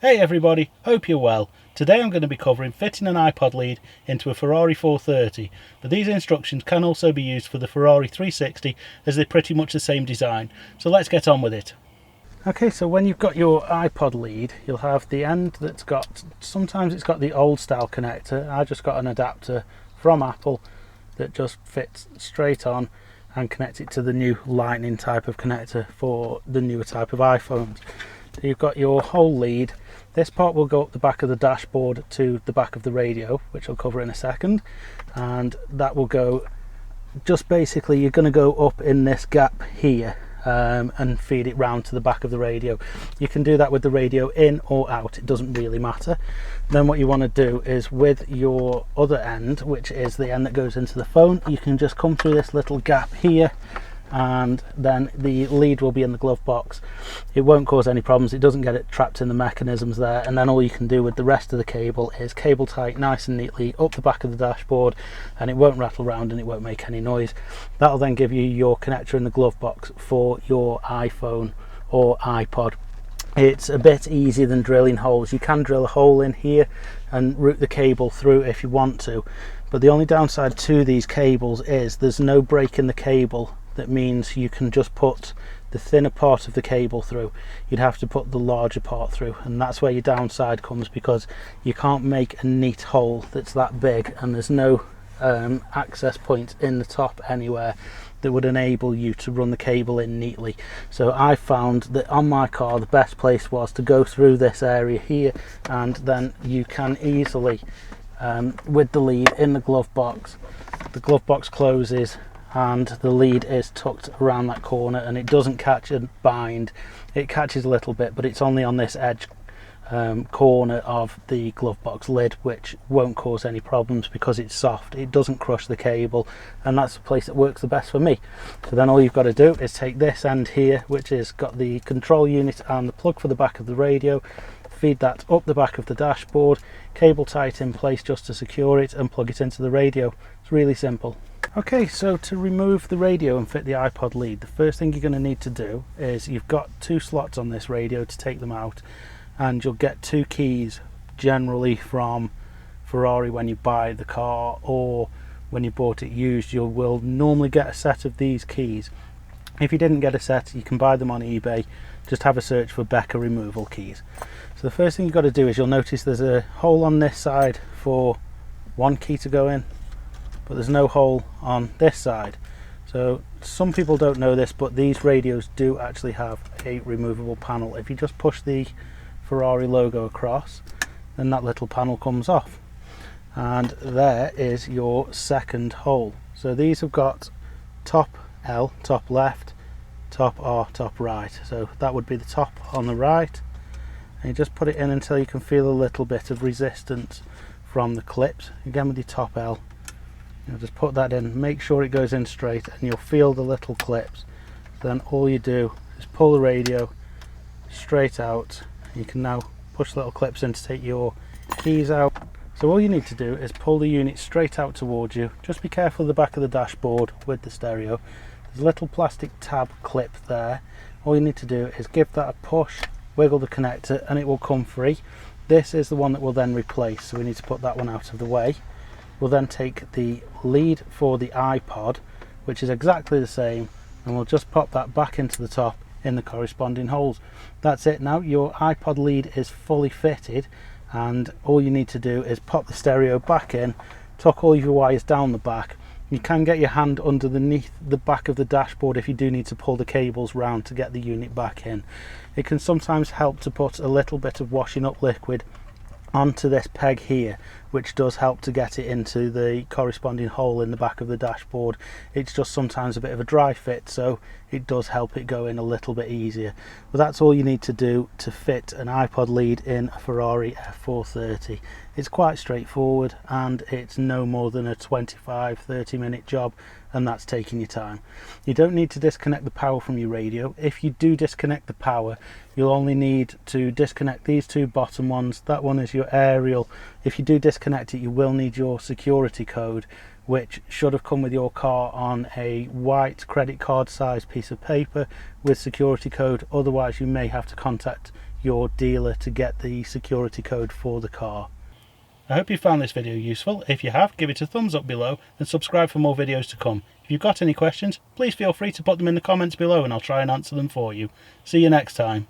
Hey everybody, hope you're well. Today I'm going to be covering fitting an iPod lead into a Ferrari 430, but these instructions can also be used for the Ferrari 360 as they're pretty much the same design. So let's get on with it. Okay, so when you've got your iPod lead, you'll have the end that's got, sometimes it's got the old style connector. I just got an adapter from Apple that just fits straight on and connects it to the new lightning type of connector for the newer type of iPhones. So you've got your whole lead. This part will go up the back of the dashboard to the back of the radio, which I'll cover in a second, and that will go, just basically you're going to go up in this gap here and feed it round to the back of the radio. You can do that with the radio in or out, it doesn't really matter. Then what you want to do is with your other end, which is the end that goes into the phone, you can just come through this little gap here, and then the lead will be in the glove box. It won't cause any problems, it doesn't get it trapped in the mechanisms there, and then all you can do with the rest of the cable is cable tie it nice and neatly up the back of the dashboard, and it won't rattle around and it won't make any noise. That'll then give you your connector in the glove box for your iPhone or iPod. It's a bit easier than drilling holes. You can drill a hole in here and route the cable through if you want to, but the only downside to these cables is there's no break in the cable. That means you can just put the thinner part of the cable through. You'd have to put the larger part through, and that's where your downside comes, because you can't make a neat hole that's that big, and there's no access point in the top anywhere that would enable you to run the cable in neatly. So I found that on my car the best place was to go through this area here, and then you can easily with the lead in the glove box closes and the lead is tucked around that corner, and it doesn't catch and bind. It catches a little bit, but it's only on this edge corner of the glove box lid, which won't cause any problems because it's soft. It doesn't crush the cable, and that's the place that works the best for me. So then all you've got to do is take this end here, which has got the control unit and the plug for the back of the radio, feed that up the back of the dashboard, cable tie it in place just to secure it, and plug it into the radio. It's really simple. Okay, so to remove the radio and fit the iPod lead, the first thing you're going to need to do is, you've got two slots on this radio to take them out, and you'll get two keys generally from Ferrari when you buy the car, or when you bought it used you will normally get a set of these keys. If you didn't get a set, you can buy them on eBay. Just have a search for Becker removal keys. So the first thing you've got to do is, you'll notice there's a hole on this side for one key to go in, but there's no hole on this side. So some people don't know this, but these radios do actually have a removable panel. If you just push the Ferrari logo across, then that little panel comes off, and there is your second hole. So these have got top L, top left, top R, top right. So that would be the top on the right, and you just put it in until you can feel a little bit of resistance from the clips. Again with your top L, you'll just put that in, make sure it goes in straight, and you'll feel the little clips. Then all you do is pull the radio straight out. You can now push the little clips in to take your keys out. So all you need to do is pull the unit straight out towards you. Just be careful of the back of the dashboard with the stereo. There's a little plastic tab clip there. All you need to do is give that a push, wiggle the connector, and it will come free. This is the one that will then replace, so we need to put that one out of the way. We'll then take the lead for the iPod, which is exactly the same, and we'll just pop that back into the top in the corresponding holes. That's it. Now your iPod lead is fully fitted, and all you need to do is pop the stereo back in, tuck all your wires down the back. You can get your hand underneath the back of the dashboard if you do need to pull the cables round to get the unit back in. It can sometimes help to put a little bit of washing up liquid onto this peg here, which does help to get it into the corresponding hole in the back of the dashboard. It's just sometimes a bit of a dry fit, so it does help it go in a little bit easier. But that's all you need to do to fit an iPod lead in a Ferrari F430. It's quite straightforward, and it's no more than a 25-30 minute job, and that's taking your time. You don't need to disconnect the power from your radio. If you do disconnect the power, you'll only need to disconnect these two bottom ones. That one is your aerial. If you do disconnect it, you will need your security code, which should have come with your car on a white credit card size piece of paper with security code. Otherwise you may have to contact your dealer to get the security code for the car. I hope you found this video useful. If you have, give it a thumbs up below and subscribe for more videos to come. If you've got any questions, please feel free to put them in the comments below and I'll try and answer them for you. See you next time.